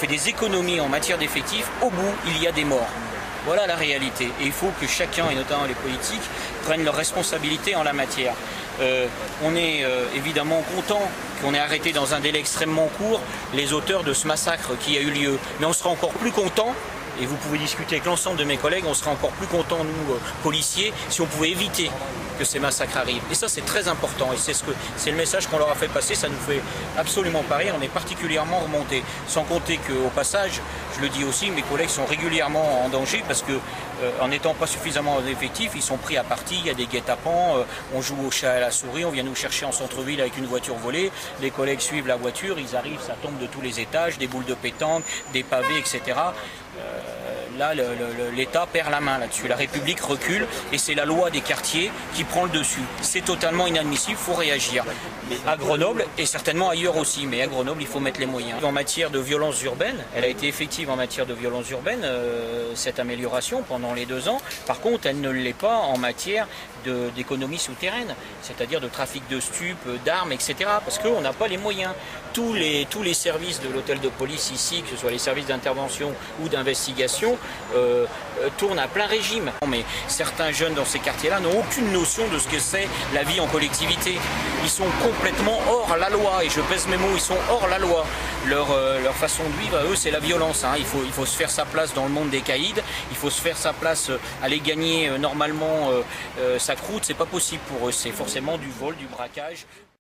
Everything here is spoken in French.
fait des économies en matière d'effectifs, au bout, il y a des morts. Voilà la réalité. Et il faut que chacun, et notamment les politiques, prennent leurs responsabilités en la matière. On est évidemment content qu'on ait arrêté dans un délai extrêmement court les auteurs de ce massacre qui a eu lieu. Mais on sera encore plus content, et vous pouvez discuter avec l'ensemble de mes collègues, on sera encore plus content, nous, policiers, si on pouvait éviter que ces massacres arrivent. Et ça, c'est très important. Et c'est le message qu'on leur a fait passer. Ça nous fait absolument pas rire. On est particulièrement remontés. Sans compter qu'au passage, je le dis aussi, mes collègues sont régulièrement en danger parce que, en n'étant pas suffisamment effectifs, ils sont pris à partie. Il y a des guet-apens. On joue au chat et à la souris. On vient nous chercher en centre-ville avec une voiture volée. Les collègues suivent la voiture. Ils arrivent, ça tombe de tous les étages, des boules de pétanque, des pavés, etc. Là, l'État perd la main là-dessus. La République recule et c'est la loi des quartiers qui prend le dessus. C'est totalement inadmissible, il faut réagir. À Grenoble et certainement ailleurs aussi, mais à Grenoble, il faut mettre les moyens. En matière de violence urbaine, elle a été effective en matière de violence urbaine, cette amélioration pendant les 2 ans. Par contre, elle ne l'est pas en matière d'économie souterraine, c'est-à-dire de trafic de stupes, d'armes, etc. Parce qu'on n'a pas les moyens. Tous les services de l'hôtel de police ici, que ce soit les services d'intervention ou d'investigation, tournent à plein régime. Mais certains jeunes dans ces quartiers-là n'ont aucune notion de ce que c'est la vie en collectivité. Ils sont complètement hors la loi, et je pèse mes mots, ils sont hors la loi. Leur façon de vivre, eux, c'est la violence. Hein. Il faut se faire sa place dans le monde des caïds, il faut se faire sa place, aller gagner normalement sa croûte, c'est pas possible pour eux, c'est forcément du vol, du braquage.